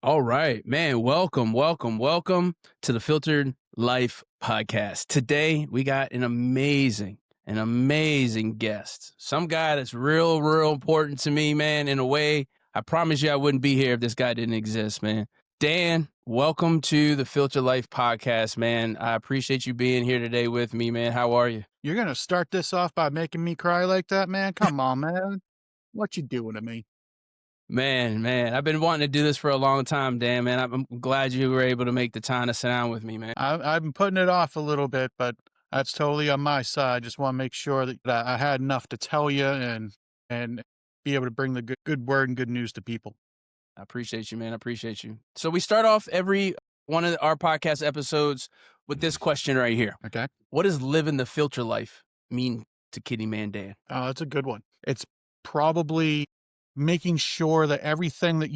All right, man. Welcome to the Filtered Life Podcast. Today, we got an amazing guest. Some guy that's real important to me, man, in a way. I promise you I wouldn't be here if this guy didn't exist, man. Dan, welcome to the Filtered Life Podcast, man. I appreciate you being here today with me, man. How are you? You're going to start this off by making me cry like that, man? Come on, man. What you doing to me? Man, I've been wanting to do this for a long time, Dan, man. I'm glad you were able to make the time to sit down with me, man. I've been putting it off a little bit, but that's totally on my side. Just want to make sure that I had enough to tell you and be able to bring the good word and good news to people. I appreciate you, man. I appreciate you. So we start off every one of our podcast episodes with this question right here. Okay. What does living the filter life mean to KidneyManDan? Oh, that's a good one. It's probably making sure that everything that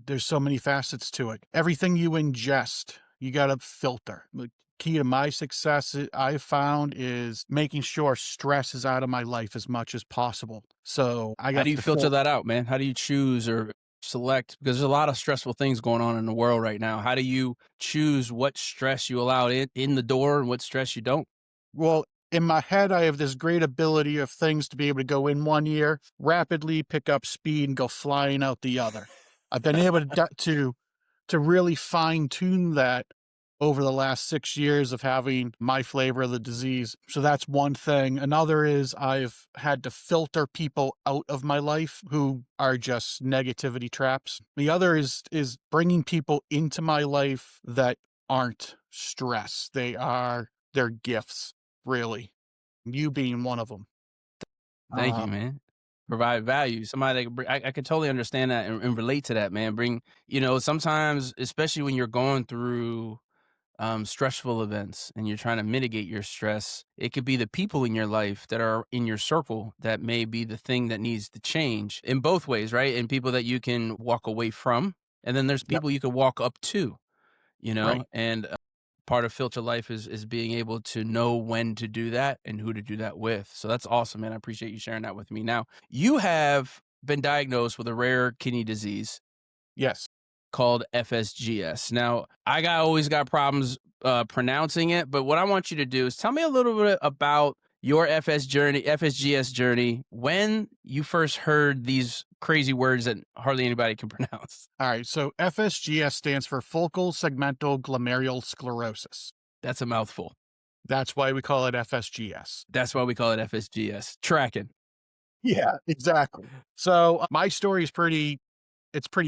there's so many facets to it. Everything you ingest, you got to filter. The key to my success, I've found, is making sure stress is out of my life as much as possible. So how do you filter that out, man? How do you choose or select? Because there's a lot of stressful things going on in the world right now. How do you choose what stress you allow in the door and what stress you don't? Well, in my head, I have this great ability of things to be able to go in one ear, rapidly pick up speed, and go flying out the other. I've been able to really fine tune that over the last 6 years of having my flavor of the disease. So that's one thing. Another is I've had to filter people out of my life who are just negativity traps. The other is bringing people into my life that aren't stress. They're gifts. Really, you being one of them. Thank you, man. Provide value. Somebody that I can totally understand that and relate to that, man. Sometimes, especially when you're going through stressful events and you're trying to mitigate your stress, it could be the people in your life that are in your circle that may be the thing that needs to change in both ways, right? And people that you can walk away from, and then there's people you can walk up to, Right. and part of Filter Life is being able to know when to do that and who to do that with. So that's awesome, man. I appreciate you sharing that with me. Now, you have been diagnosed with a rare kidney disease. Yes. Called FSGS. Now, always got problems pronouncing it, but what I want you to do is tell me a little bit about your FSGS journey, when you first heard these crazy words that hardly anybody can pronounce. All right. So FSGS stands for focal segmental glomerulosclerosis. That's a mouthful. That's why we call it FSGS. That's why we call it FSGS. Tracking. Yeah, exactly. So my story is pretty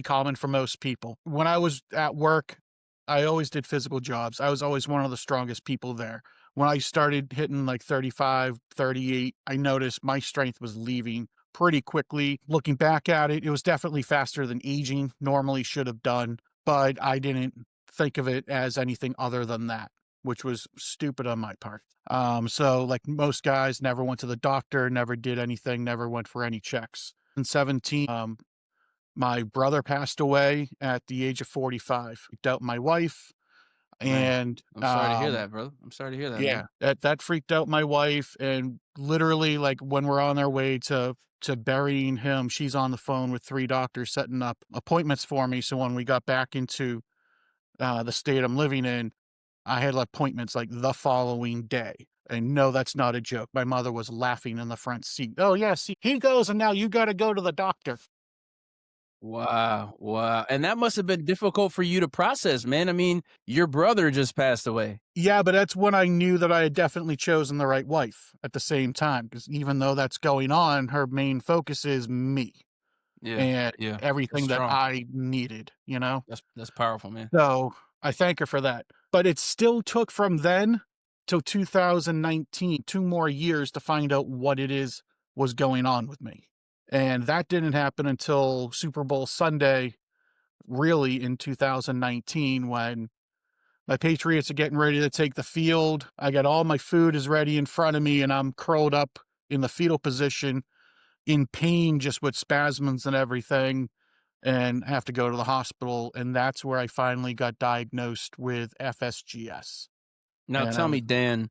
common for most people. When I was at work, I always did physical jobs. I was always one of the strongest people there. When I started hitting like 35, 38, I noticed my strength was leaving pretty quickly. Looking back at it, it was definitely faster than aging normally should have done, but I didn't think of it as anything other than that, which was stupid on my part. So like most guys, never went to the doctor, never did anything, never went for any checks. In 17, my brother passed away at the age of 45. Freaked out my wife. And I'm sorry to hear that, brother. I'm sorry to hear that. Yeah, man. that freaked out my wife. And literally, like when we're on our way to burying him, she's on the phone with 3 doctors setting up appointments for me. So when we got back into the state I'm living in, I had appointments like the following day. And no, that's not a joke. My mother was laughing in the front seat. Oh yeah, see, he goes, and now you got to go to the doctor. Wow. And that must have been difficult for you to process, man. I mean, your brother just passed away. Yeah, but that's when I knew that I had definitely chosen the right wife at the same time. Because even though that's going on, her main focus is me and everything that I needed, That's powerful, man. So I thank her for that. But it still took from then till 2019, 2 more years to find out what it was going on with me. And that didn't happen until Super Bowl Sunday, really in 2019, when my Patriots are getting ready to take the field. I got all my food is ready in front of me, and I'm curled up in the fetal position in pain, just with spasms and everything, and have to go to the hospital. And that's where I finally got diagnosed with FSGS. Now tell me, Dan,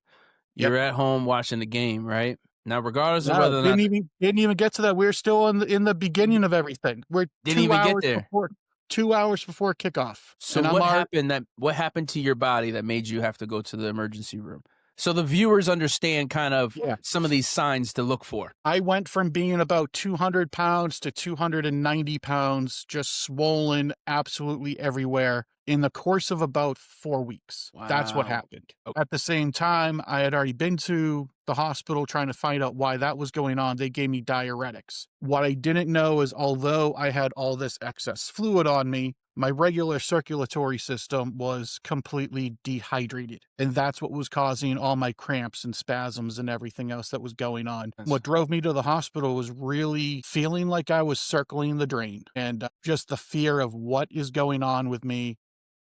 you're at home watching the game, right? Now, regardless of whether or not didn't even get to that. We're still in the beginning of everything. We're didn't 2 even hours get there. before. 2 hours before kickoff. So And I'm already, what happened to your body that made you have to go to the emergency room? So the viewers understand kind of yeah. some of these signs to look for. I went from being about 200 pounds to 290 pounds, just swollen absolutely everywhere in the course of about 4 weeks. That's what Wow. happened. Oh, At the same time, I had already been to the hospital trying to find out why that was going on. They gave me diuretics. What I didn't know is, although I had all this excess fluid on me, my regular circulatory system was completely dehydrated. And that's what was causing all my cramps and spasms and everything else that was going on. that's What drove me to the hospital was really feeling like I was circling the drain, and just the fear of what is going on with me.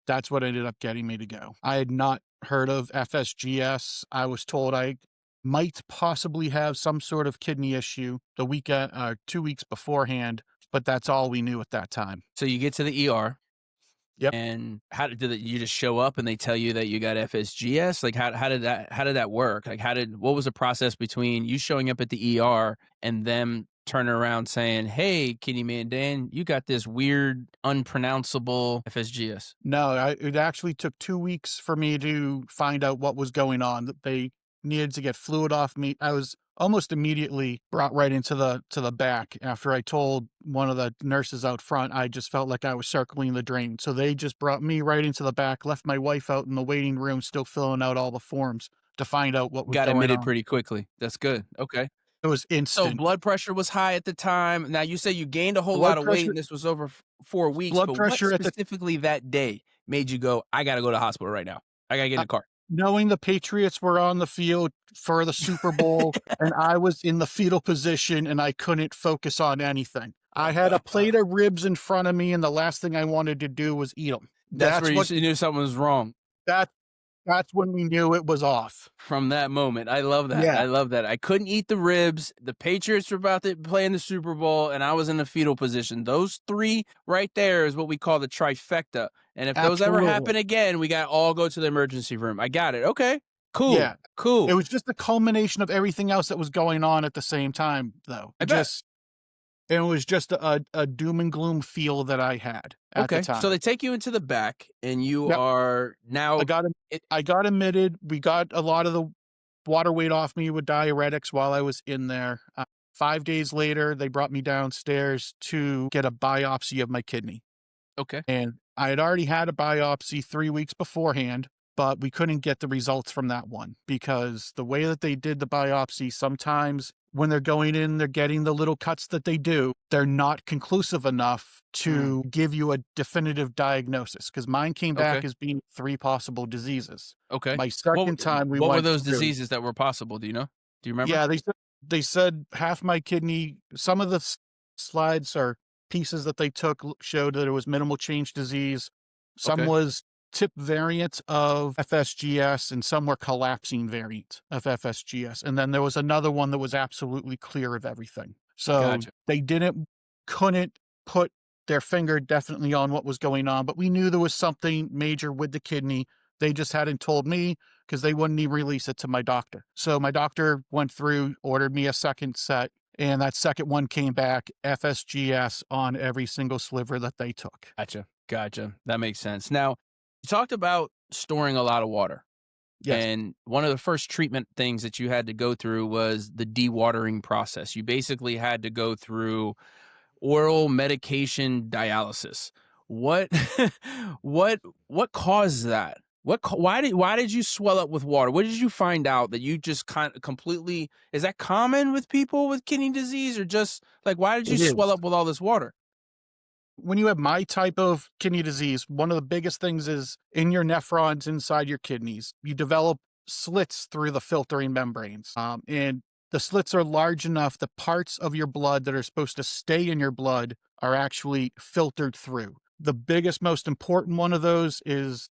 That's what ended up getting me to go. I had not heard of FSGS. I was told I might possibly have some sort of kidney issue the weekend, 2 weeks beforehand, but that's all we knew at that time. So you get to the ER. Yep. And how did you just show up and they tell you that you got FSGS? Like how did that work? Like what was the process between you showing up at the ER and them turning around saying, "Hey, KidneyManDan, you got this weird, unpronounceable FSGS." No, it actually took 2 weeks for me to find out what was going on. That they needed to get fluid off me. I was almost immediately brought right into the back after I told one of the nurses out front. I just felt like I was circling the drain. So they just brought me right into the back, left my wife out in the waiting room, still filling out all the forms to find out what was Got going admitted on. pretty quickly. That's good. Okay. It was So instant. blood pressure was high at the time. Now you say you gained a whole lot Blood of weight pressure, and this was over 4 weeks, blood but what pressure at the specifically that day made you go, "I got to go to the hospital right now. I got to get in uh, the car." knowing the Patriots were on the field for the Super Bowl and I was in the fetal position and I couldn't focus on anything. I had a plate of ribs in front of me and the last thing I wanted to do was eat them. That's where That's you what knew something was wrong. that that's when we knew it was off. From that moment. I love that. Yeah, I love that. I couldn't eat the ribs. The Patriots were about to play in the Super Bowl, and I was in the fetal position. Those three right there is what we call the trifecta. And if those ever absolutely. happen again, we got to all go to the emergency room. I got it. Okay. Cool. Yeah. It Cool. was just the culmination of everything else that was going on at the same time, though. I bet. It was just a doom and gloom feel that I had at the Okay. So time. they take you into the back, and you Yep. are I now. got It, I got admitted. We got a lot of the water weight off me with diuretics while I was in there. 5 days later, they brought me downstairs to get a biopsy of my kidney. okay. And I had already had a biopsy 3 weeks beforehand, but we couldn't get the results from that one because the way that they did the biopsy, sometimes when they're going in, they're getting the little cuts that they do. They're not conclusive enough to give you a definitive diagnosis because mine came back Okay. as being 3 possible diseases. Okay. My second time we what were went those through, diseases that were possible? Do you know? Do you remember? yeah, they said half my kidney. Some of the slides or pieces that they took showed that it was minimal change disease. Some Okay. was tip variant of FSGS, and some were collapsing variant of FSGS. And then there was another one that was absolutely clear of everything. So Gotcha. they couldn't put their finger definitely on what was going on, but we knew there was something major with the kidney. They just hadn't told me because they wouldn't even release it to my doctor. So my doctor went through, ordered me a second set, and that second one came back FSGS on every single sliver that they took. Gotcha. Gotcha. That makes sense. Now, you talked about storing a lot of water. Yes. And one of the first treatment things that you had to go through was the dewatering process. You basically had to go through oral medication dialysis. What what caused that? Why did you swell up with water? What did you find out that you just kind of completely, is that common with people with kidney disease, or just like why did you It swell is. up with all this water? When you have my type of kidney disease, one of the biggest things is in your nephrons inside your kidneys, you develop slits through the filtering membranes. And the slits are large enough, the parts of your blood that are supposed to stay in your blood are actually filtered through. The biggest, most important one of those is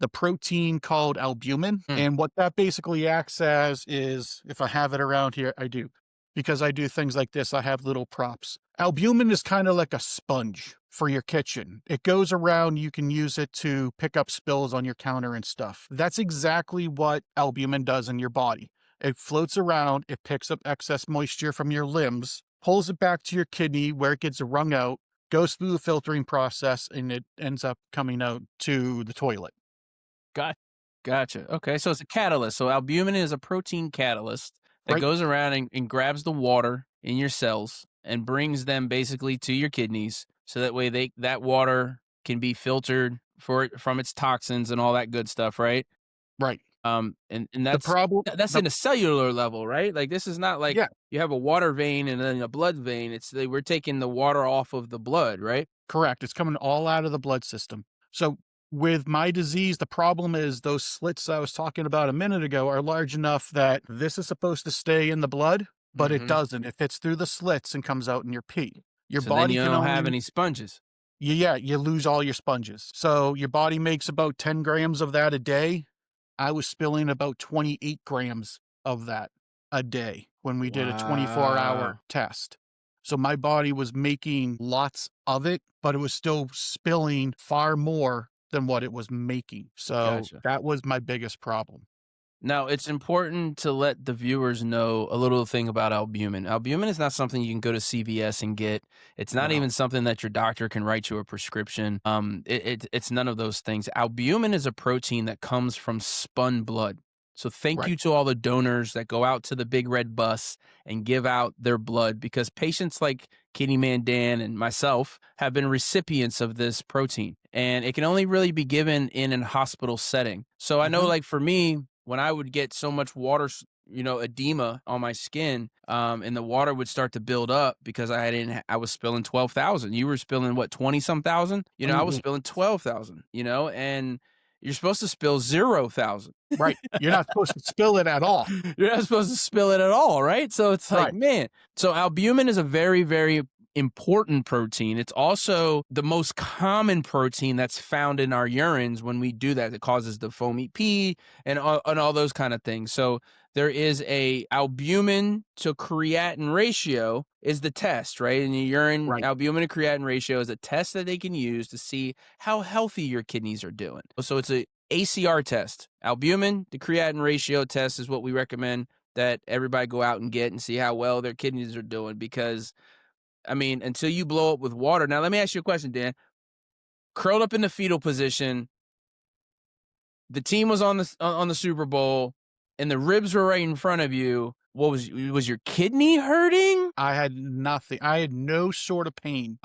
the protein called albumin. Mm. And what that basically acts as is, if I have it around here, I do. Because I do things like this, I have little props. Albumin is kind of like a sponge for your kitchen. It goes around, you can use it to pick up spills on your counter and stuff. That's exactly what albumin does in your body. It floats around, it picks up excess moisture from your limbs, pulls it back to your kidney where it gets wrung out, goes through the filtering process, and it ends up coming out to the toilet. Got Gotcha. Okay, so it's a catalyst. So albumin is a protein catalyst that Right, goes around and grabs the water in your cells and brings them basically to your kidneys, so that way that water can be filtered from its toxins and all that good stuff, right? right. And The problem that's the in a cellular level, right? Like this is not like Yeah, you have a water vein and then a blood vein. We're taking the water off of the blood, right? correct. It's coming all out of the blood system. So with my disease, the problem is those slits I was talking about a minute ago are large enough that this is supposed to stay in the blood, but it Hmm. doesn't. It fits through the slits and comes out in your pee. Your So then body you can don't have only any sponges. Yeah, you lose all your sponges. So your body makes about 10 grams of that a day. I was spilling about 28 grams of that a day when we did a 24-hour Wow. test. So my body was making lots of it, but it was still spilling far more than what it was making. So Gotcha. that was my biggest problem. Now, it's important to let the viewers know a little thing about albumin. Albumin is not something you can go to CVS and get. It's not No. even something that your doctor can write you a prescription. It's none of those things. Albumin is a protein that comes from spun blood. So thank Right. you to all the donors that go out to the big red bus and give out their blood, because patients like KidneyManDan and myself have been recipients of this protein, and it can only really be given in a hospital setting. So I know, Hmm. like for me, when I would get so much water, edema on my skin, and the water would start to build up because I was spilling 12,000. You were spilling what, 20 some thousand? I was spilling 12,000, and you're supposed to spill 0,000. Right. You're not supposed to spill it at all. You're not supposed to spill it at all, right? So it's like, Right. man. So albumin is a very, very important protein. It's also the most common protein that's found in our urines when we do that. It causes the foamy pee and all those kind of things. So there is a albumin to creatinine ratio is the test, right? In your urine, Right. albumin to creatinine ratio is a test that they can use to see how healthy your kidneys are doing. So it's a ACR test. Albumin to creatinine ratio test is what we recommend that everybody go out and get and see how well their kidneys are doing, because I mean, until you blow up with water. Now, let me ask you a question, Dan. Curled up in the fetal position, the team was on the Super Bowl, and the ribs were right in front of you. What was your kidney hurting? I had nothing. I had no sort of pain.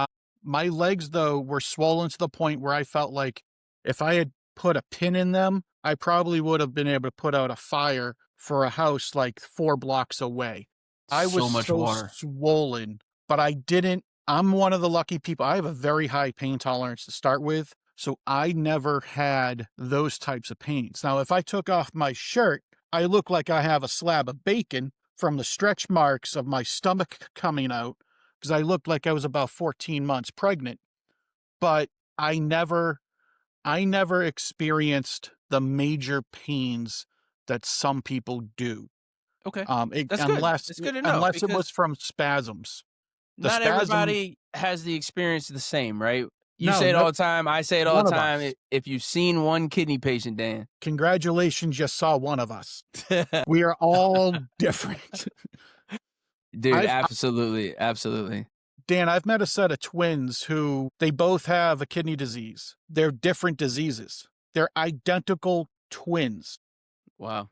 My legs, though, were swollen to the point where I felt like if I had put a pin in them, I probably would have been able to put out a fire for a house like 4 blocks away. I was So much so water. swollen, but I didn't. I'm one of the lucky people. I have a very high pain tolerance to start with. So I never had those types of pains. Now, if I took off my shirt, I look like I have a slab of bacon from the stretch marks of my stomach coming out, because I looked like I was about 14 months pregnant. But I never I never experienced the major pains that some people do. Okay. It, That's good. It's good to know, unless it because was from spasms. The not spasm everybody has the experience the same, right? You No, say it no, all the time. I say it all one the of time. us. If you've seen one kidney patient, Dan. Congratulations, you saw one of us. We are all different. Dude, I've absolutely, absolutely. Dan, I've met a set of twins who they both have a kidney disease. They're different diseases. They're identical twins. Wow,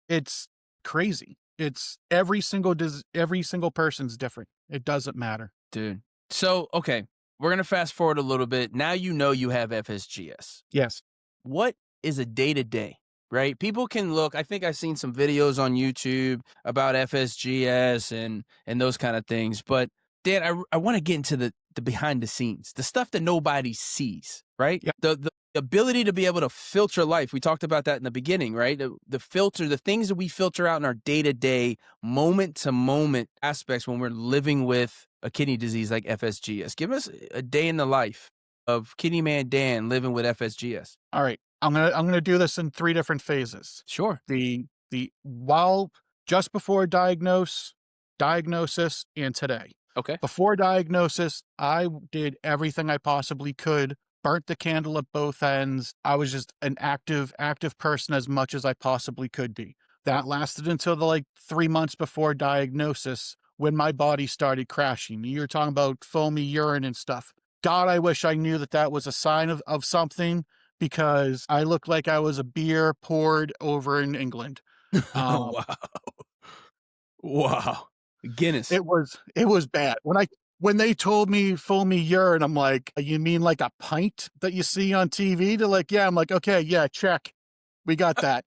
It's crazy. It's every single person's different. It doesn't matter. dude. So, okay, we're gonna fast forward a little bit. Now you know you have FSGS. Yes. What is a day to day, right? People can look. I think I've seen some videos on YouTube about FSGS and those kind of things. But Dan, I want to get into the behind the scenes, the stuff that nobody sees, right? Yeah. The ability to be able to filter life. We talked about that in the beginning, right? The filter, the things that we filter out in our day to day, moment to moment aspects when we're living with a kidney disease like FSGS. Give us a day in the life of KidneyManDan living with FSGS. All right. I'm gonna do this in 3 different phases. Sure. The while just before diagnosis, and today. Okay. Before diagnosis, I did everything I possibly could, burnt the candle at both ends. I was just an active person as much as I possibly could be. That lasted until the 3 months before diagnosis, when my body started crashing. You're talking about foamy urine and stuff. God, I wish I knew that that was a sign of something, because I looked like I was a beer poured over in England. Um, Wow. Wow. Guinness. it was bad. When they told me foamy urine, I'm like, you mean like a pint that you see on TV? They're like, yeah. I'm like, okay, yeah, check. We got that.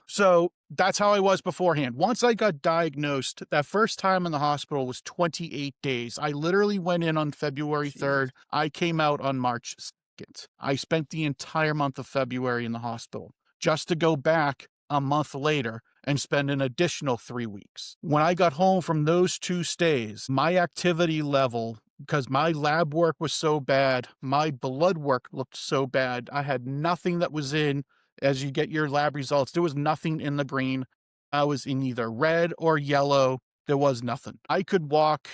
So that's how I was beforehand. Once I got diagnosed, that first time in the hospital was 28 days. I literally went in on February Jesus. 3rd. I came out on March 2nd. I spent the entire month of February in the hospital just to go back a month later and spend an additional 3 weeks. When I got home from those 2 stays, my activity level, because my lab work was so bad, my blood work looked so bad. I had nothing that was in. As you get your lab results, there was nothing in the green. I was in either red or yellow. There was nothing. I could walk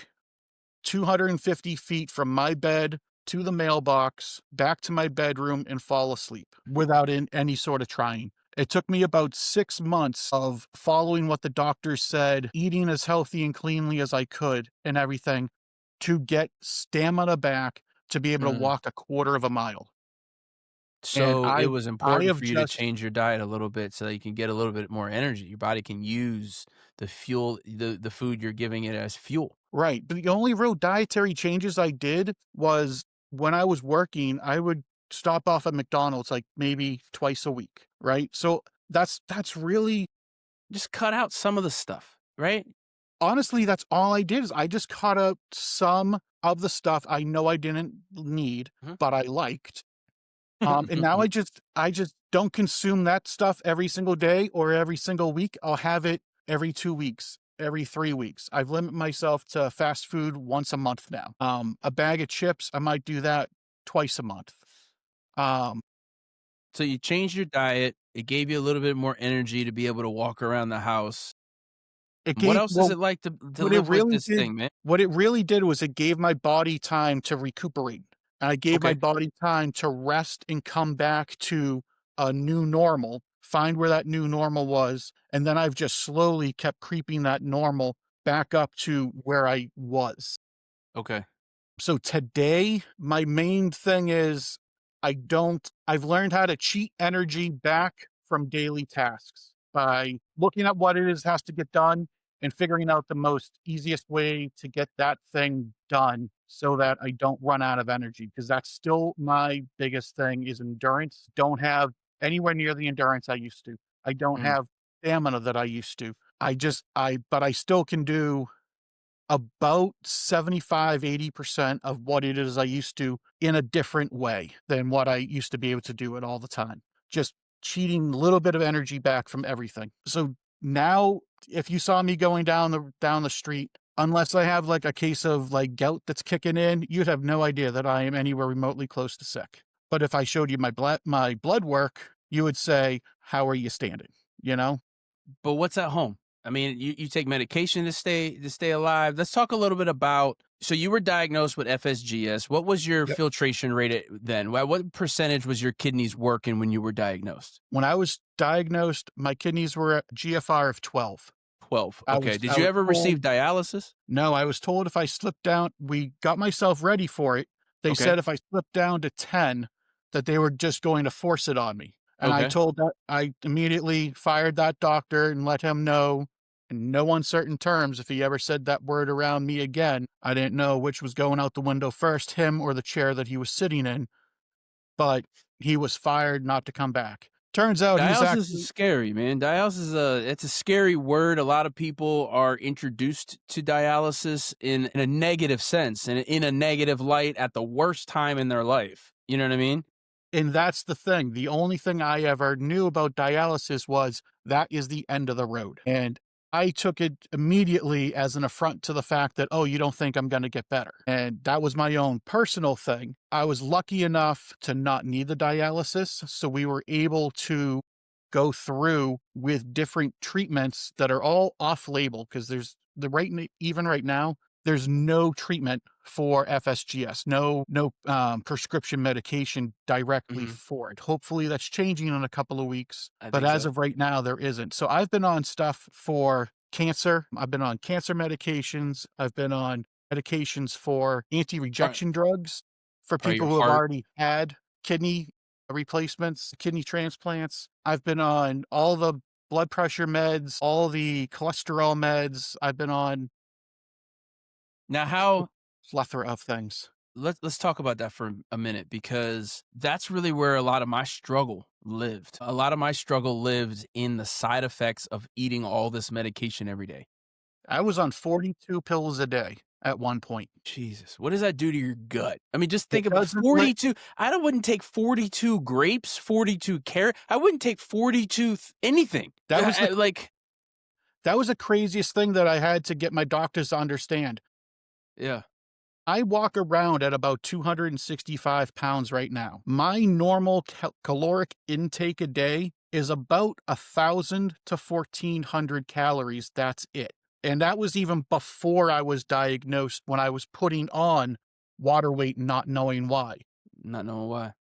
250 feet from my bed to the mailbox, back to my bedroom, and fall asleep without any sort of trying. It took me about 6 months of following what the doctors said, eating as healthy and cleanly as I could and everything, to get stamina back to be able to Mm. walk a quarter of a mile. And So it was I important have for you to just change your diet a little bit so that you can get a little bit more energy. Your body can use the fuel, the food you're giving it as fuel. right. But the only real dietary changes I did was when I was working, I would stop off at McDonald's like maybe twice a week, right? So that's really Just cut out some of the stuff, right? honestly, that's all I did is I just cut out some of the stuff I know I didn't need, but I liked. And now Mhm. I just don't consume that stuff every single day or every single week. I'll have it every 2 weeks, every 3 weeks. I've limited myself to fast food once a month now. A bag of chips, I might do that twice a month. Um, So you changed your diet. It gave you a little bit more energy to be able to walk around the house. it What gave else is well, it like to what it live with really this did thing, man? what it really did was it gave my body time to recuperate. And I gave my Okay. body time to rest and come back to a new normal, find where that new normal was, and then I've just slowly kept creeping that normal back up to where I was. Okay. So today, my main thing is I've learned how to cheat energy back from daily tasks by looking at what it is has to get done and figuring out the most easiest way to get that thing done so that I don't run out of energy. Because that's still my biggest thing is endurance. Don't have anywhere near the endurance I used to. I don't Mm. have stamina that I used to. But I still can do about 75-80% of what it is I used to in a different way than what I used to be able to do it all the time. Just cheating a little bit of energy back from everything. So now if you saw me going down the street, unless I have like a case of like gout that's kicking in, you'd have no idea that I am anywhere remotely close to sick. But if I showed you my blood work, you would say, "How are you standing?" You know? But what's at home? I mean, you take medication to stay alive. Let's talk a little bit about so you were diagnosed with FSGS. What was your filtration rate then? What percentage was your kidneys working when you were diagnosed? When I was diagnosed, my kidneys were at GFR of 12. 12. I Okay. was Did I you was ever receive told dialysis? no, I was told if I slipped down we got myself ready for it. They Okay. said if I slipped down to 10, that they were just going to force it on me. And Okay. I immediately fired that doctor and let him know in no uncertain terms if he ever said that word around me again. I didn't know which was going out the window first, him or the chair that he was sitting in, but he was fired not to come back. Turns out he's Dialysis is actually scary, man. Dialysis is it's a scary word. A lot of people are introduced to dialysis in a negative sense and in a negative light at the worst time in their life. You know what I mean? And that's the thing. The only thing I ever knew about dialysis was that is the end of the road. And I took it immediately as an affront to the fact that, oh, you don't think I'm going to get better. And that was my own personal thing. I was lucky enough to not need the dialysis. So we were able to go through with different treatments that are all off label because even right now, there's no treatment for FSGS, no prescription medication directly Hmm. for it. Hopefully that's changing in a couple of weeks, I but think as so. of right now, there isn't. So I've been on stuff for cancer. I've been on cancer medications. I've been on medications for anti-rejection drugs for Probably your people who have heart. already had kidney replacements, kidney transplants. I've been on all the blood pressure meds, all the cholesterol meds. I've been on Now, a how plethora of things. let's talk about that for a minute, because that's really where a lot of my struggle lived. A lot of my struggle lived in the side effects of eating all this medication every day. I was on 42 pills a day at one point. Jesus, what does that do to your gut? I mean, just It think about doesn't let 42. Wouldn't take 42 grapes, 42 carrot. I wouldn't take 42 anything. that was the Like, that was the craziest thing that I had to get my doctors to understand. yeah, I walk around at about 265 pounds right now. My normal caloric intake a day is about 1,000 to 1,400 calories. That's it. And that was even before I was diagnosed, when I was putting on water weight, not knowing why. not knowing why.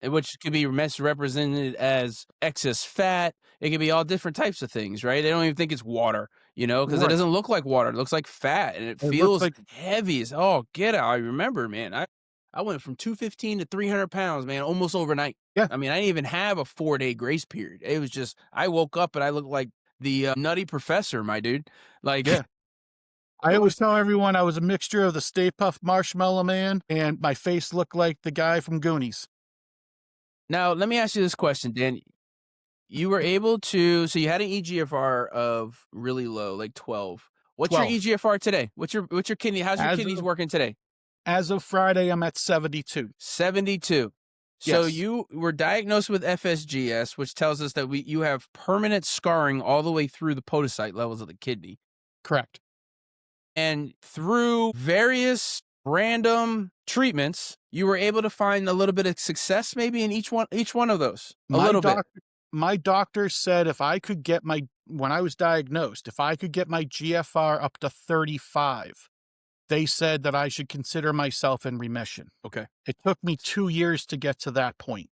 Which could be misrepresented as excess fat. It could be all different types of things, right? They don't even think it's water, because it Right. doesn't look like water. It looks like fat, and it It looks feels like, heavy as oh, get out. I remember, man. I went from 215 to 300 pounds, man, almost overnight. yeah, I mean, I didn't even have a 4-day grace period. It was just I woke up and I looked like the Nutty Professor, my dude. Like yeah. I it always was. tell everyone I was a mixture of the Stay Puft Marshmallow Man, and my face looked like the guy from Goonies. Now, let me ask you this question, Dan. You were able to, so you had an EGFR of really low, like 12. What's your 12. EGFR today? What's your kidney? How's your As kidneys of, working today? as of Friday, I'm at 72. 72. So Yes, you were diagnosed with FSGS, which tells us that you have permanent scarring all the way through the podocyte levels of the kidney. correct. And through various random treatments, you were able to find a little bit of success maybe in each one of those. A My little bit. my doctor said if I could get when I was diagnosed, if I could get my GFR up to 35, they said that I should consider myself in remission. Okay. It took me 2 years to get to that point,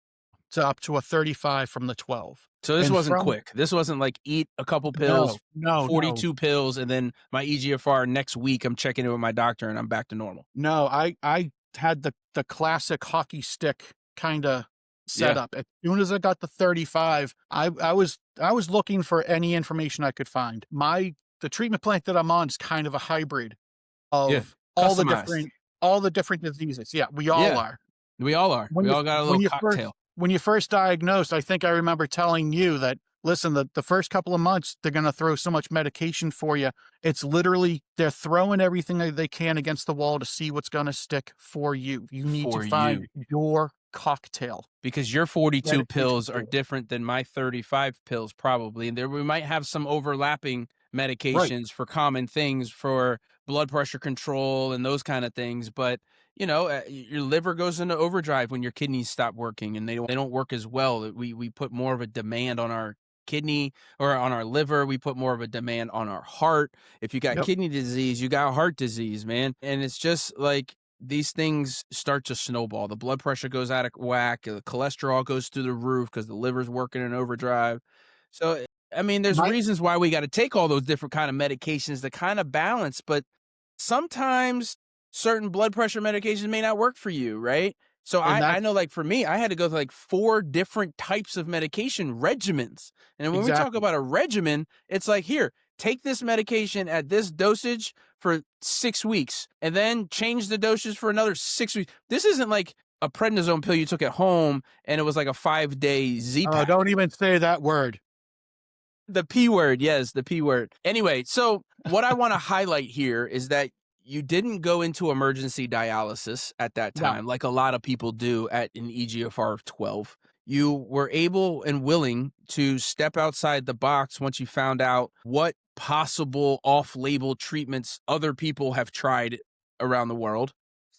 to up to a 35 from the 12. So this And wasn't from quick. This wasn't like eat a couple pills, no, no, no, 42 pills, and then my EGFR next week, I'm checking it with my doctor and I'm back to normal. no, I had the classic hockey stick kinda Yeah. setup. As soon as I got to 35, I was looking for any information I could find. The treatment plan that I'm on is kind of a hybrid Yeah. of Customized. all the different diseases. Yeah, we all Yeah. are. We all are. When We you all got a when little you first cocktail. when you first diagnosed, I think I remember telling you that, listen, the first couple of months, they're gonna throw so much medication for you. It's literally they're throwing everything that they can against the wall to see what's gonna stick for you. You need to For you. find your cocktail. Because your 42 Medication pills are for. different than my 35 pills probably, and there we might have some overlapping Right. medications for common things for blood pressure control and those kind of things, but your liver goes into overdrive when your kidneys stop working and they don't work as well. We put more of a demand on our kidney or on our liver. We put more of a demand on our heart. If you got Yep. kidney disease, you got heart disease, man. And it's just like these things start to snowball. The blood pressure goes out of whack, the cholesterol goes through the roof because the liver's working in overdrive. So, I mean, there's My reasons why we got to take all those different kind of medications to kind of balance, but sometimes certain blood pressure medications may not work for you, right? So and I that's know, like for me, I had to go through like 4 different types of medication regimens. And when we talk exactly. about a regimen, it's like, here, take this medication at this dosage for 6 weeks and then change the dosage for another 6 weeks. This isn't like a prednisone pill you took at home and it was like a 5-day Oh, Z-Pack. don't even say that word. The P word, yes, the P word. Anyway, so what I want to highlight here is that you didn't go into emergency dialysis at that No, time, like a lot of people do at an EGFR of 12. You were able and willing to step outside the box once you found out what possible off-label treatments other people have tried around the world.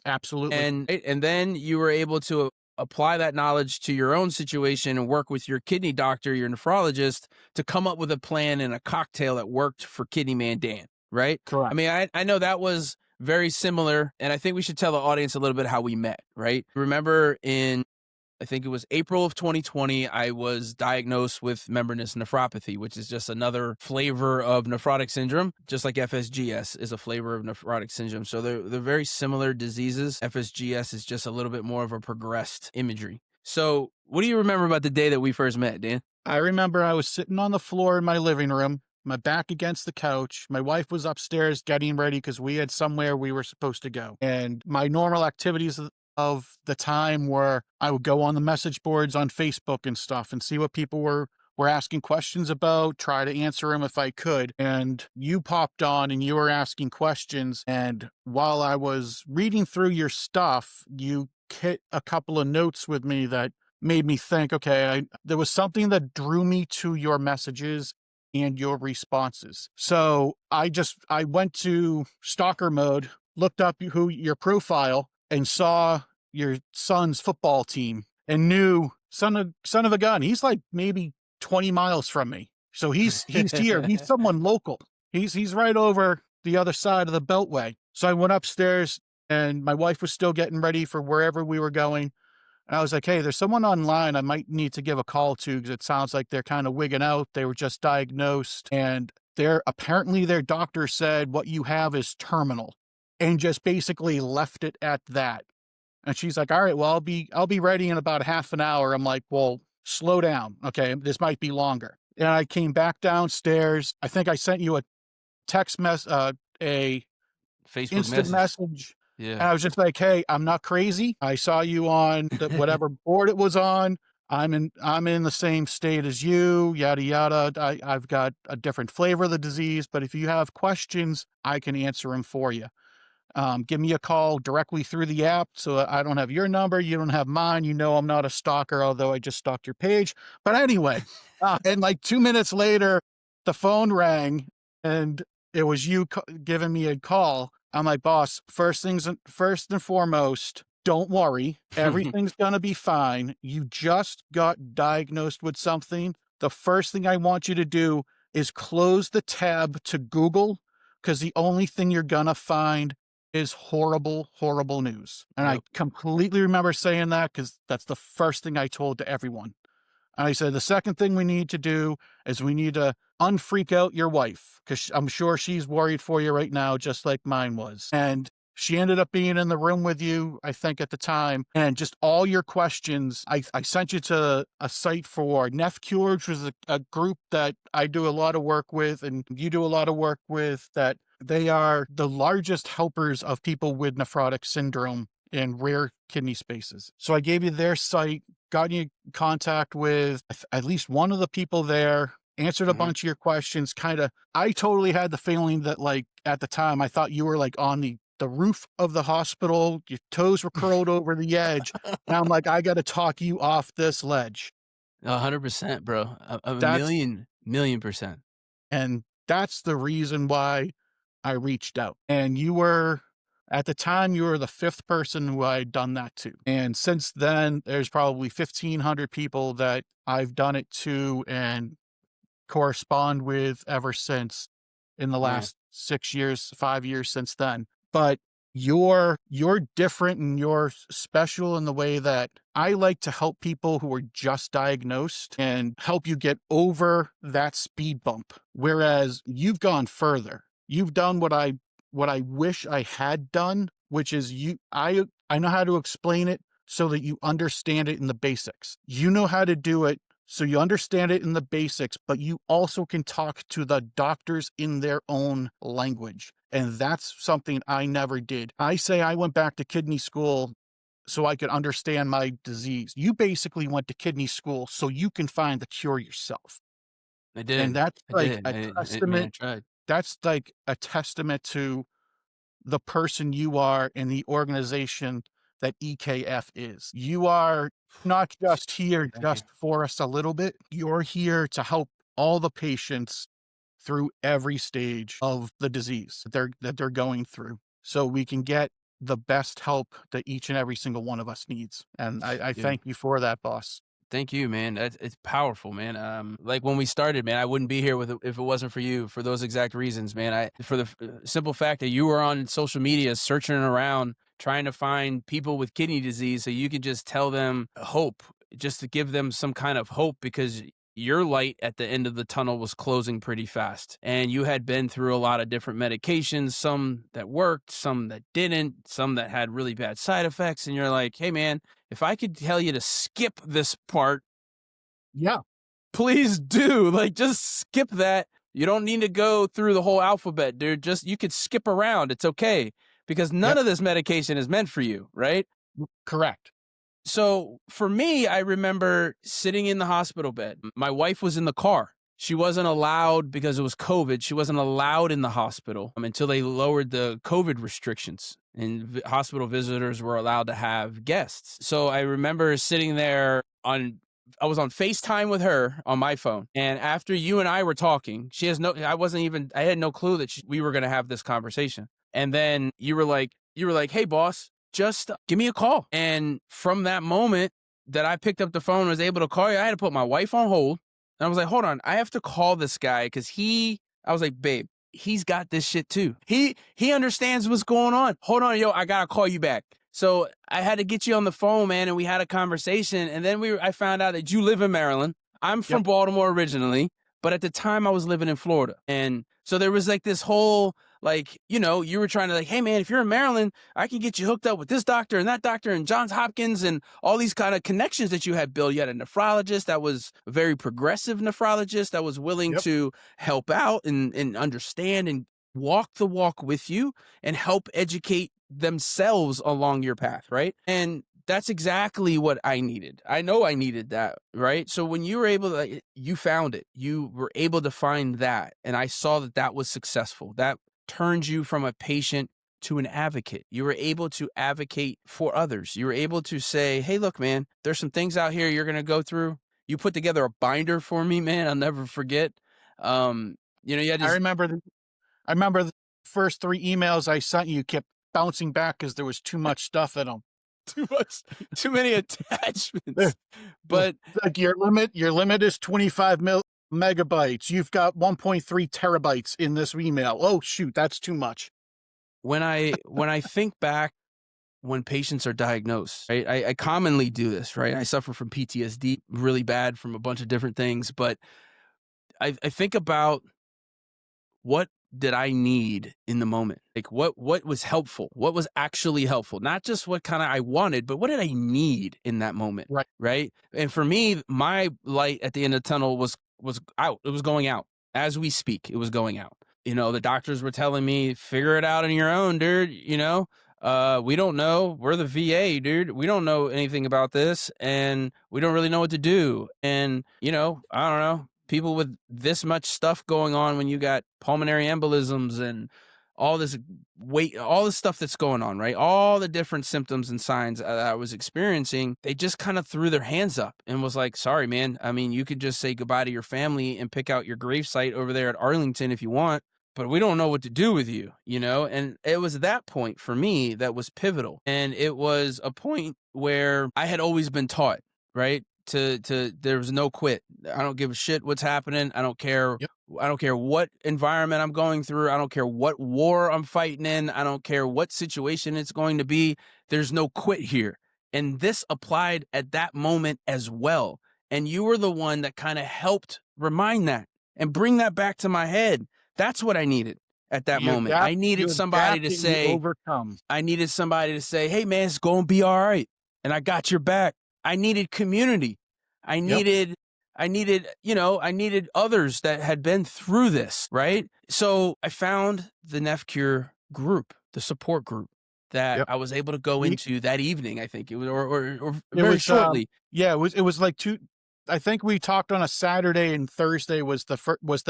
absolutely. And then you were able to apply that knowledge to your own situation and work with your kidney doctor, your nephrologist, to come up with a plan and a cocktail that worked for KidneyManDan, right? I Correct. mean, I know that was very similar, and I think we should tell the audience a little bit how we met, right? Remember in I think it was April of 2020, I was diagnosed with membranous nephropathy, which is just another flavor of nephrotic syndrome, just like FSGS is a flavor of nephrotic syndrome. So they're very similar diseases. FSGS is just a little bit more of a progressed imagery. So what do you remember about the day that we first met, Dan? I remember I was sitting on the floor in my living room, my back against the couch. My wife was upstairs getting ready because we had somewhere we were supposed to go. And my normal activities of the time were I would go on the message boards on Facebook and stuff and see what people were asking questions about, try to answer them if I could. And you popped on and you were asking questions. And while I was reading through your stuff, you hit a couple of notes with me that made me think, okay, there was something that drew me to your messages and your responses. So I went to stalker mode, looked up your profile and saw your son's football team and knew son of a gun. He's like maybe 20 miles from me. So he's here. He's someone local. He's right over the other side of the Beltway. So I went upstairs and my wife was still getting ready for wherever we were going. And I was like, hey, there's someone online I might need to give a call to because it sounds like they're kind of wigging out. They were just diagnosed and apparently their doctor said what you have is terminal and just basically left it at that. And she's like, all right, well, I'll be ready in about half an hour. I'm like, well, slow down. Okay. This might be longer. And I came back downstairs. I think I sent you a text a Facebook instant message. Yeah. And I was just like, hey, I'm not crazy. I saw you on whatever board it was on. I'm in the same state as you, yada, yada. I've got a different flavor of the disease, but if you have questions, I can answer them for you. Give me a call directly through the app. So I don't have your number. You don't have mine. You know, I'm not a stalker, although I just stalked your page. But anyway, and like 2 minutes later, the phone rang and it was you giving me a call. I'm like, boss, first and foremost, don't worry. Everything's going to be fine. You just got diagnosed with something. The first thing I want you to do is close the tab to Google because the only thing you're going to find is horrible, horrible news. And I completely remember saying that because that's the first thing I told to everyone. And I said, the second thing we need to do is we need to unfreak out your wife because I'm sure she's worried for you right now, just like mine was. And she ended up being in the room with you, I think, at the time. And just all your questions, I sent you to a site for NephCure, which was a group that I do a lot of work with and you do a lot of work with, that they are the largest helpers of people with nephrotic syndrome in rare kidney spaces. So I gave you their site, got you in contact with at least one of the people there, answered a bunch of your questions. I totally had the feeling that, like, at the time, I thought you were like on the roof of the hospital, your toes were curled over the edge. And I'm like, I got to talk you off this ledge. 100%, bro. A million percent. And that's the reason why I reached out. And at the time, you were the fifth person who I had done that to. And since then, there's probably 1,500 people that I've done it to and correspond with ever since in the last 6 years, 5 years since then. But you're different and you're special in the way that I like to help people who are just diagnosed and help you get over that speed bump. Whereas you've gone further. You've done what I wish I had done, which is I know how to explain it so that you understand it in the basics. You know how to do it so you understand it in the basics, but you also can talk to the doctors in their own language. And that's something I never did. I say I went back to kidney school so I could understand my disease. You basically went to kidney school so you can find the cure yourself. I did. And that's like a testament. I tried. That's like a testament to the person you are and the organization that EKF is. You are not just here just for us a little bit. You're here to help all the patients through every stage of the disease that they're going through, so we can get the best help that each and every single one of us needs. And I thank you for that, boss. Thank you, man. It's powerful, man. Like when we started, man, I wouldn't be here if it wasn't for you for those exact reasons, man. For the simple fact that you were on social media searching around, trying to find people with kidney disease so you could just tell them hope, just to give them some kind of hope, because your light at the end of the tunnel was closing pretty fast. And you had been through a lot of different medications, some that worked, some that didn't, some that had really bad side effects. And you're like, hey, man, if I could tell you to skip this part, Yeah. please do. Like, just skip that. You don't need to go through the whole alphabet, dude. Just, you could skip around. It's okay, because none Yep. of this medication is meant for you, right? Correct. So for me, I remember sitting in the hospital bed. My wife was in the car. She wasn't allowed, because it was COVID. She wasn't allowed in the hospital until they lowered the COVID restrictions, and hospital visitors were allowed to have guests. So I remember sitting there I was on FaceTime with her on my phone. And after you and I were talking, I had no clue that we were going to have this conversation. And then you were like, hey, boss, just give me a call. And from that moment that I picked up the phone and was able to call you, I had to put my wife on hold. And I was like, hold on, I have to call this guy, because I was like, babe, he's got this shit too. He understands what's going on. Hold on, yo, I got to call you back. So I had to get you on the phone, man, and we had a conversation. And then I found out that you live in Maryland. I'm from Baltimore originally, but at the time I was living in Florida. And so there was like this whole, like, you were trying to, like, hey, man, if you're in Maryland, I can get you hooked up with this doctor and that doctor and Johns Hopkins and all these kind of connections that you had built. You had a nephrologist that was a very progressive nephrologist that was willing to help out and understand and walk the walk with you and help educate themselves along your path, right? And that's exactly what I needed. I know I needed that, right? So when you were able to, you found it, you were able to find that. And I saw that was successful. That turned you from a patient to an advocate. You were able to advocate for others. You were able to say, hey, look, man, there's some things out here you're going to go through. You put together a binder for me, man. I'll never forget. You had this. I remember the first 3 emails I sent you kept bouncing back because there was too much stuff in them. Too many attachments. But like your limit is 25 megabytes. You've got 1.3 terabytes in this email. Oh shoot, that's too much. When I think back, when patients are diagnosed, right? I commonly do this, right? I suffer from PTSD really bad from a bunch of different things, but I think about, what did I need in the moment? Like, what was helpful? What was actually helpful? Not just what kind of I wanted, but what did I need in that moment? Right. Right. And for me, my light at the end of the tunnel was out. It was going out as we speak. It was going out. The doctors were telling me, figure it out on your own, dude. We don't know. We're the VA, dude. We don't know anything about this, and we don't really know what to do. And, I don't know. People with this much stuff going on, when you got pulmonary embolisms and all this all this stuff that's going on, right? All the different symptoms and signs that I was experiencing, they just kind of threw their hands up and was like, sorry, man. I mean, you could just say goodbye to your family and pick out your gravesite over there at Arlington if you want, but we don't know what to do with you, And it was that point for me that was pivotal. And it was a point where I had always been taught, right? There was no quit. I don't give a shit what's happening. I don't care. Yep. I don't care what environment I'm going through. I don't care what war I'm fighting in. I don't care what situation it's going to be. There's no quit here. And this applied at that moment as well. And you were the one that kind of helped remind that and bring that back to my head. That's what I needed at that moment. I needed somebody to say, overcome. I needed somebody to say, hey, man, it's going to be all right. And I got your back. I needed community. I needed others that had been through this, right? So I found the NephCure group, the support group that I was able to go into that evening. I think it was, or very shortly. It was like I think we talked on a Saturday, and Thursday was the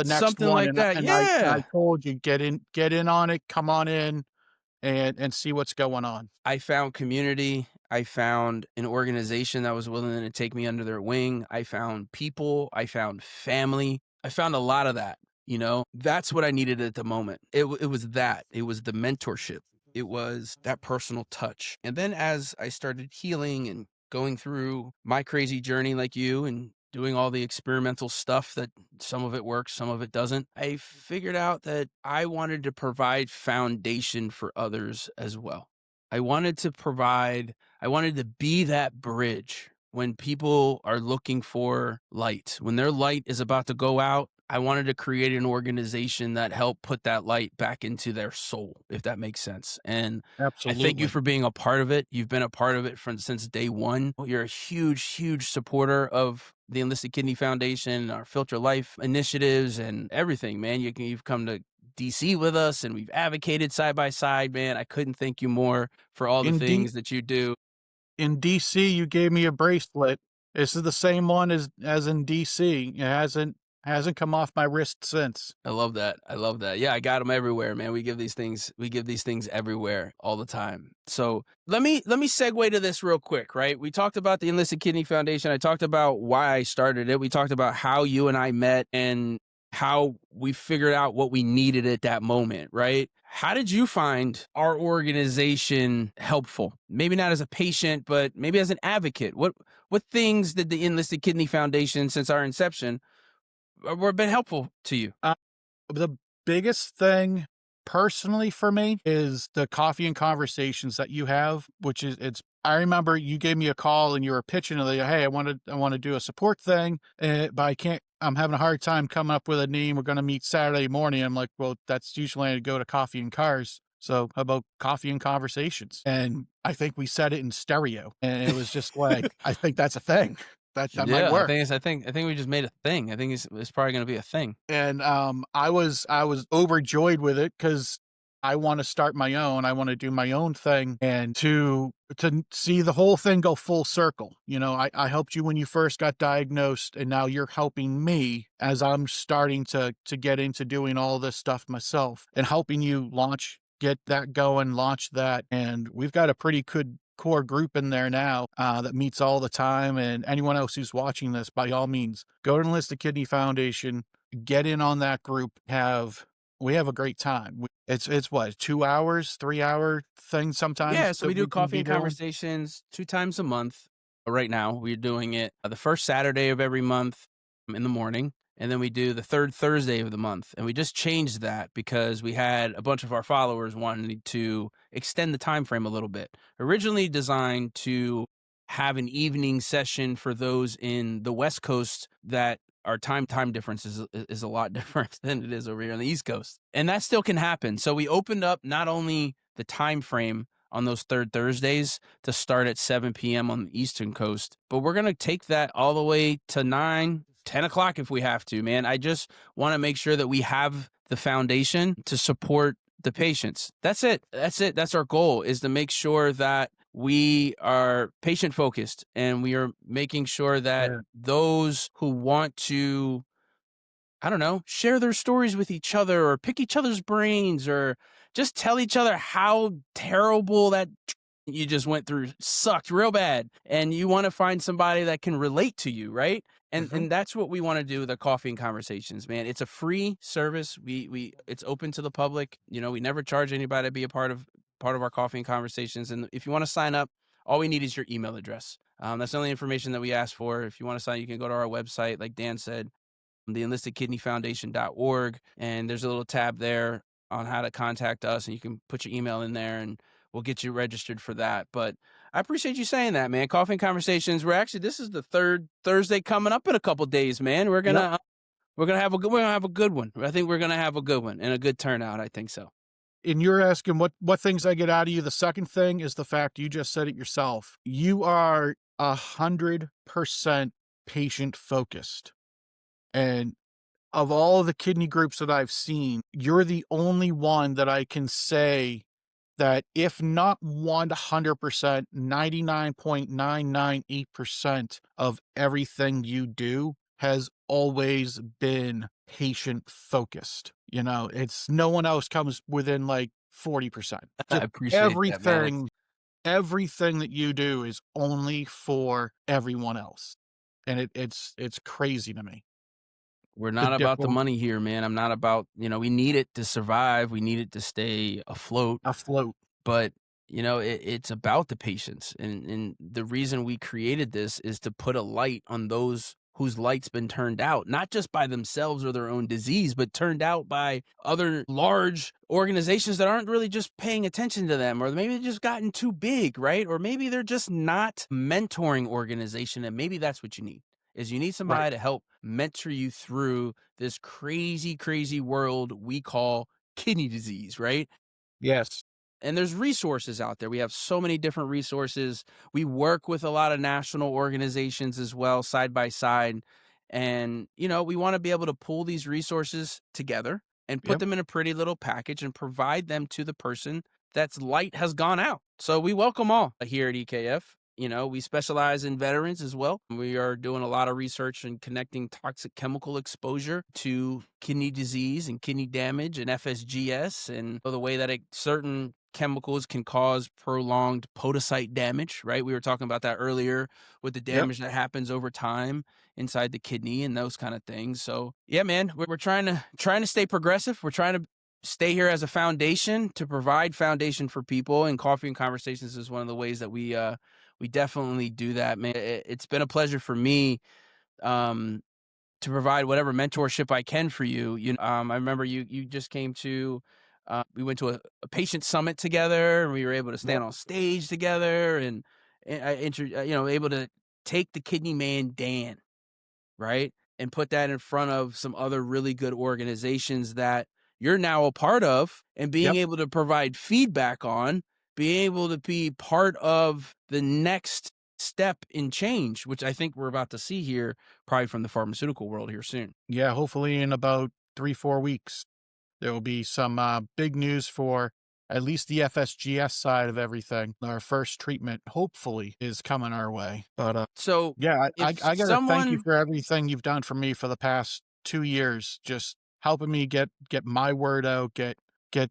next something one. like that. And I told you, get in on it, come on in and see what's going on. I found community. I found an organization that was willing to take me under their wing. I found people. I found family. I found a lot of that. That's what I needed at the moment. It was that. It was the mentorship. It was that personal touch. And then as I started healing and going through my crazy journey like you, and doing all the experimental stuff that some of it works, some of it doesn't, I figured out that I wanted to provide foundation for others as well. I wanted to provide I wanted to be that bridge when people are looking for light. When their light is about to go out, I wanted to create an organization that helped put that light back into their soul, if that makes sense. And I thank you Absolutely. for being a part of it. You've been a part of it from since day one. You're a huge, huge supporter of the Enlisted Kidney Foundation, our Filter Life initiatives, and everything, man. You've come to DC with us and we've advocated side by side, man. I couldn't thank you more for all the In D things that you do. in DC, you gave me a bracelet. This is the same one as in DC. It hasn't come off my wrist since. I love that. I love that. Yeah, I got them everywhere, man. We give these things everywhere all the time. So let me segue to this real quick, right? We talked about the Enlisted Kidney Foundation. I talked about why I started it. We talked about how you and I met and how we figured out what we needed at that moment, right? How did you find our organization helpful? Maybe not as a patient, but maybe as an advocate. What things did the Enlisted Kidney Foundation since our inception were been helpful to you? The biggest thing personally for me is the coffee and conversations that you have, which is it's I remember you gave me a call and you were pitching like, hey, I want to do a support thing, but I can't. I'm having a hard time coming up with a name. We're going to meet Saturday morning. I'm like, well, that's usually I go to coffee and cars. So how about coffee and conversations? And I think we said it in stereo, and it was just like, I think that's a thing that might Yeah, work. I think we just made a thing. I think it's probably gonna be a thing. And I was overjoyed with it because I want to start my own. I want to do my own thing, and to see the whole thing go full circle. You know, I helped you when you first got diagnosed, and now you're helping me as I'm starting to get into doing all this stuff myself and helping you get that going, launch that, and we've got a pretty good core group in there now that meets all the time. And anyone else who's watching this, by all means, go to Enlisted Kidney Foundation, get in on that group. We have a great time. It's what 2 hours, 3 hour thing Yeah, sometimes so that we do we can coffee be and doing. conversations 2 times a month. Right now, we're doing it the first Saturday of every month in the morning, and then we do the 3rd Thursday of the month, and we just changed that because we had a bunch of our followers wanting to extend the time frame a little bit. Originally designed to have an evening session for those in the West Coast that our time difference is a lot different than it is over here on the East Coast, and that still can happen. So we opened up not only the time frame on those 3rd Thursdays to start at 7 p.m. on the Eastern Coast. But we're going to take that all the way to 9, 10 o'clock if we have to, man. I just want to make sure that we have the foundation to support the patients. That's it. That's it. That's our goal, is to make sure that we are patient focused and we are making sure that Yeah. those who want to, I don't know, share their stories with each other or pick each other's brains or just tell each other how terrible that you just went through sucked real bad, and you want to find somebody that can relate to you, right? Mhm. And that's what we want to do with the coffee and conversations, man. It's a free service. It's open to the public. You know, we never charge anybody to be a part of our coffee and conversations. And if you want to sign up, all we need is your email address. That's the only information that we ask for. If you want to sign, you can go to our website, like Dan said, the enlistedkidneyfoundation.org, and there's a little tab there on how to contact us, and you can put your email in there and we'll get you registered for that. But I appreciate you saying that, man. Coffee and conversations, this is the 3rd Thursday coming up in a couple days, man. Yep. We're gonna have a good one. I think we're gonna have a good one and a good turnout. I think so. And you're asking what things I get out of you. The second thing is the fact you just said it yourself. You are 100% patient focused. And of all the kidney groups that I've seen, you're the only one that I can say that, if not 100%, 99.998% of everything you do has always been patient focused. You know, it's no one else comes within like 40%. I Just appreciate that, man. everything that you do is only for everyone else. And it's crazy to me. We're The not about the different money here, man. I'm not about, we need it to survive. We need it to stay afloat. afloat. But it's about the patients, and the reason we created this is to put a light on those whose light's been turned out, not just by themselves or their own disease, but turned out by other large organizations that aren't really just paying attention to them, or maybe they've just gotten too big, right? Or maybe they're just not mentoring organization, and maybe that's what you need. Is you need Right. somebody to help mentor you through this crazy, crazy world we call kidney disease, right? Yes. And there's resources out there. We have so many different resources. We work with a lot of national organizations as well, side by side. And, we want to be able to pull these resources together and put Yep. them in a pretty little package and provide them to the person that's light has gone out. So we welcome all here at EKF. We specialize in veterans as well. We are doing a lot of research and connecting toxic chemical exposure to kidney disease and kidney damage and FSGS, and the way that certain chemicals can cause prolonged podocyte damage, right? We were talking about that earlier with the Yep. damage that happens over time inside the kidney and those kind of things. So yeah, man, we're trying to stay progressive. We're trying to stay here as a foundation to provide foundation for people, and Coffee and Conversations is one of the ways that we definitely do that, man. It's been a pleasure for me to provide whatever mentorship I can for you. I remember you just came to. We went to a patient summit together, and we were able to Yep. stand on stage together, and able to take the KidneyManDan, right? And put that in front of some other really good organizations that you're now a part of, and being Yep. able to provide feedback on, being able to be part of the next step in change, which I think we're about to see here, probably from the pharmaceutical world here soon. Yeah. Hopefully in about 3-4 weeks, there will be some big news for at least the FSGS side of everything. Our first treatment, hopefully, is coming our way. But So yeah, if I got to thank you someone for everything you've done for me for the past 2 years, just helping me get my word out, get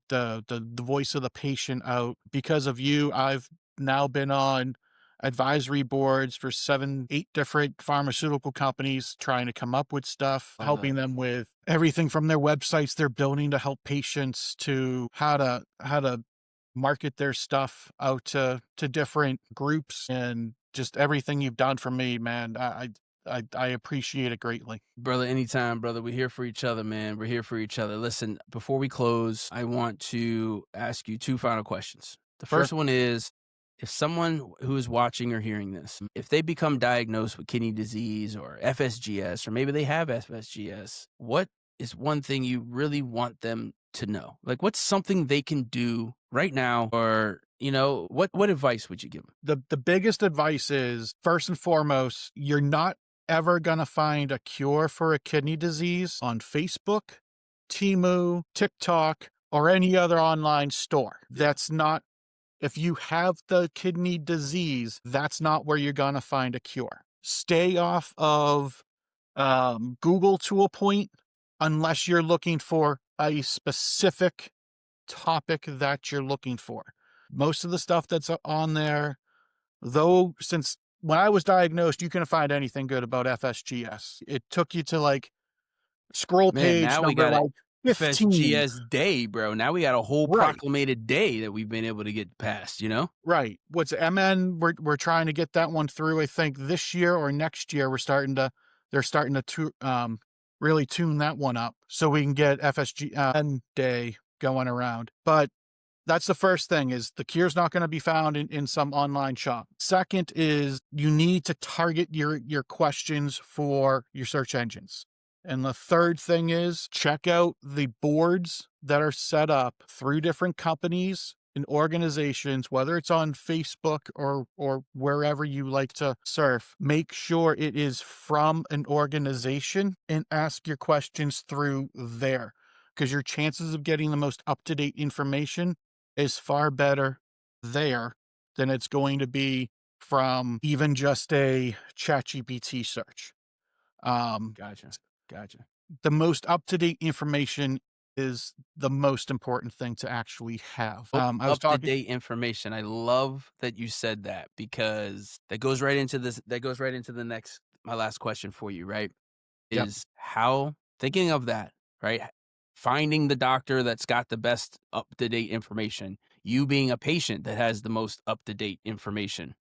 the voice of the patient out. Because of you, I've now been on advisory boards for 7, 8 different pharmaceutical companies, trying to come up with stuff, helping them with everything from their websites they're building to help patients, to how to market their stuff out to different groups, and just everything you've done for me, man. I appreciate it greatly. Brother, anytime, brother. We're here for each other, man. We're here for each other. Listen, before we close, I want to ask you two final questions. The Sure. first one is, if someone who is watching or hearing this, if they become diagnosed with kidney disease or FSGS, or maybe they have FSGS, what is one thing you really want them to know? Like, what's something they can do right now? Or, what advice would you give them? The biggest advice is, first and foremost, you're not ever going to find a cure for a kidney disease on Facebook, Temu, TikTok, or any other online store. That's not, if you have the kidney disease, that's not where you're going to find a cure. Stay off of Google to a point, unless you're looking for a specific topic that you're looking for. Most of the stuff that's on there, though, since when I was diagnosed, you couldn't find anything good about FSGS. It took you to like scroll Man, page now we number got a like 15. FSGS day, bro. Now we got a whole Right. proclamated day that we've been able to get past, Right. What's MN? We're trying to get that one through. I think this year or next year they're starting to really tune that one up so we can get FSG day going around. But that's the first thing, is the cure's not going to be found in some online shop. Second is, you need to target your questions for your search engines. And the third thing is, check out the boards that are set up through different companies and organizations, whether it's on Facebook or wherever you like to surf. Make sure it is from an organization and ask your questions through there, because your chances of getting the most up-to-date information is far better there than it's going to be from even just a ChatGPT search. Gotcha. Gotcha. The most up-to-date information is the most important thing to actually have. I was Up to talking. date information. I love that you said that, because that goes right into this. That goes right into my last question for you, right? Yep. Is how, thinking of that, right? Finding the doctor that's got the best up to date information, you being a patient that has the most up to date information.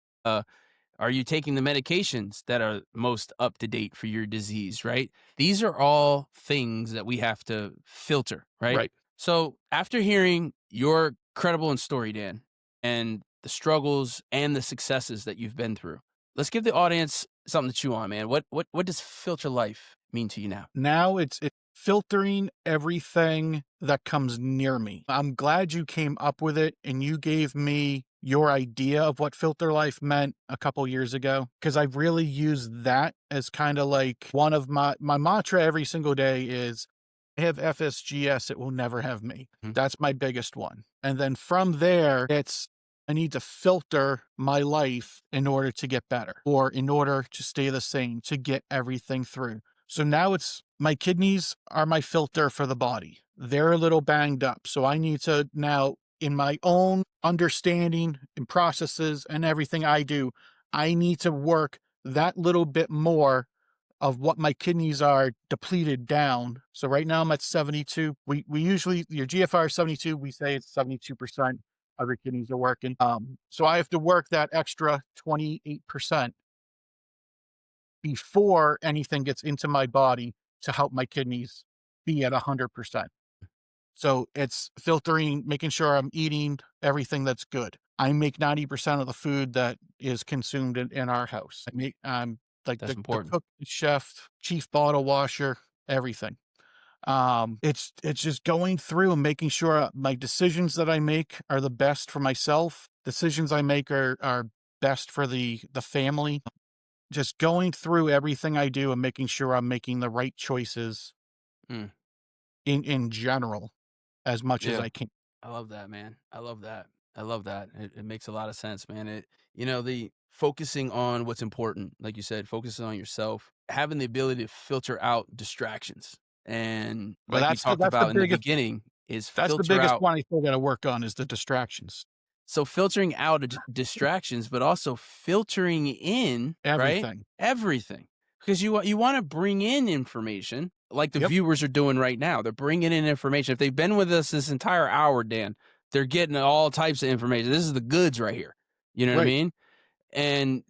Are you taking the medications that are most up to date for your disease, right? These are all things that we have to filter, right? Right. So after hearing your credible and story, Dan, and the struggles and the successes that you've been through, let's give the audience something to chew on, man. What does filter life mean to you now? Now it's filtering everything that comes near me. I'm glad you came up with it and you gave me your idea of what filter life meant a couple years ago, because I've really used that as kind of like one of my mantra every single day is I have FSGS, it will never have me. Mhm. That's my biggest one. And then from there, it's I need to filter my life in order to get better or in order to stay the same, to get everything through. So now it's my kidneys are my filter for the body. They're a little banged up. So I need to now, in my own understanding and processes and everything I do, I need to work that little bit more of what my kidneys are depleted down. So right now I'm at 72. We usually, your GFR is 72. We say it's 72% of your kidneys are working. So I have to work that extra 28% before anything gets into my body to help my kidneys be at 100%. So it's filtering, making sure I'm eating everything that's good. I make 90% of the food that is consumed in our house. I'm like That's the important. cook, chef, chief bottle washer, everything. It's just going through and making sure my decisions that I make are the best for myself. Decisions I make are best for the family. Just going through everything I do and making sure I'm making the right choices Mm, in general as much as yeah. I can. I love that, man. I love that. I love that. It makes a lot of sense, man. The focusing on what's important, like you said, focusing on yourself, having the ability to filter out distractions. And Well, like we talked about in the beginning, is that's the filter biggest out. one I still gotta work on is the distractions. So filtering out distractions, but also filtering in, right? Everything. Everything. Because you want to bring in information like the Yep. viewers are doing right now. They're bringing in information. If they've been with us this entire hour, Dan, they're getting all types of information. This is the goods right here. You know what I Right. mean? And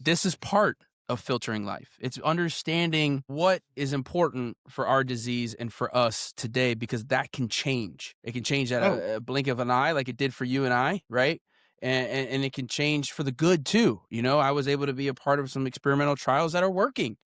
this is part of filtering life. It's understanding what is important for our disease and for us today, because that can change. It can change at Oh, a blink of an eye, like it did for you and I, right? And it can change for the good too. I was able to be a part of some experimental trials that are working,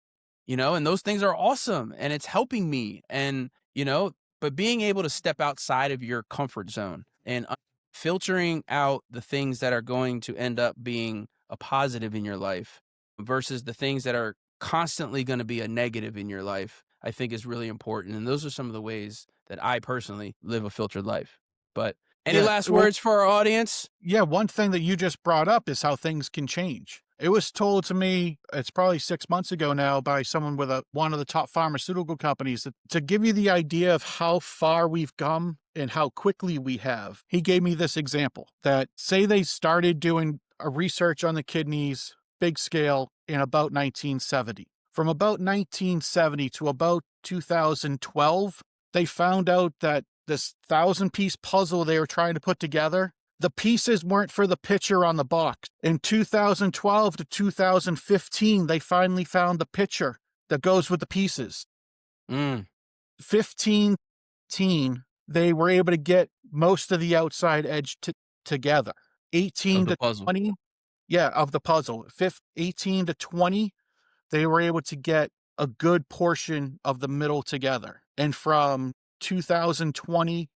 and those things are awesome and it's helping me. But being able to step outside of your comfort zone and filtering out the things that are going to end up being a positive in your life versus the things that are constantly going to be a negative in your life, I think is really important. And those are some of the ways that I personally live a filtered life. But any yeah. last Well, words for our audience? yeah, one thing that you just brought up is how things can change. It was told to me, it's probably 6 months ago now, by someone with one of the top pharmaceutical companies that, to give you the idea of how far we've come and how quickly we have. He gave me this example that say they started doing a research on the kidneys, big scale, in about 1970. From about 1970 to about 2012, they found out that this 1,000-piece puzzle they were trying to put together, the pieces weren't for the picture on the box. In 2012 to 2015, they finally found the picture that goes with the pieces. Mm, 15, they were able to get most of the outside edge together. of 18 the to puzzle. 20, yeah, of the puzzle. 18 to 20, they were able to get a good portion of the middle together. And from 2020,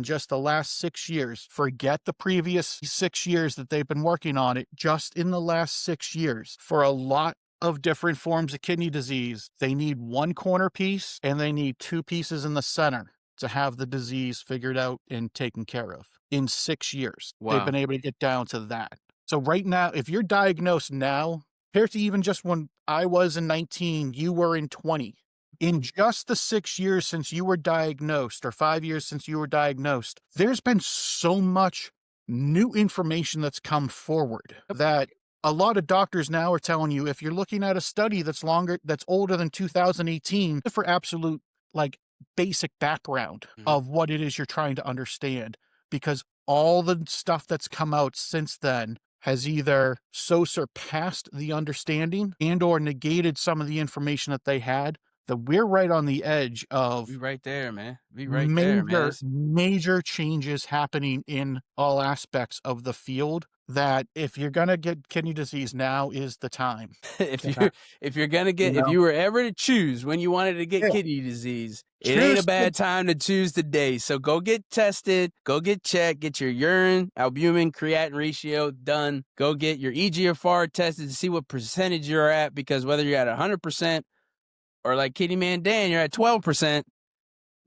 just the last 6 years, forget the previous 6 years that they've been working on it, just in the last 6 years, for a lot of different forms of kidney disease, they need one corner piece and they need two pieces in the center to have the disease figured out and taken care of. In 6 years, they've Wow. been able to get down to that. So right now, if you're diagnosed now, compared to even just when I was in 19, you were in 20. In just the 6 years since you were diagnosed, or 5 years since you were diagnosed, there's been so much new information that's come forward that a lot of doctors now are telling you, if you're looking at a study that's older than 2018, for absolute, like, basic background Mhm. of what it is you're trying to understand, because all the stuff that's come out since then has either so surpassed the understanding and or negated some of the information that they had that we're right on the edge of We right there, man. We right there, man. major changes happening in all aspects of the field, that if you're going to get kidney disease, now is the time. if you're gonna get, if you were ever to choose when you wanted to get kidney disease, it ain't a bad time to choose today. So go get tested, go get checked, get your urine, albumin, creatinine ratio done. Go get your EGFR tested to see what percentage you're at, because whether you're at 100% or like KidneyManDan, you're at 12%,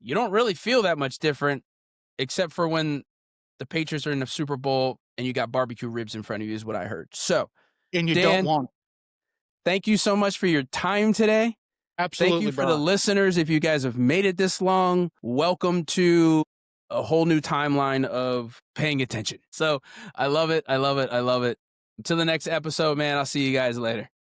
you don't really feel that much different, except for when the Patriots are in the Super Bowl and you got barbecue ribs in front of you, is what I heard. So, And you Dan, don't want. Thank you so much for your time today. Absolutely. Thank you for the listeners. If you guys have made it this long, welcome to a whole new timeline of paying attention. So I love it. I love it. I love it. Until the next episode, man, I'll see you guys later.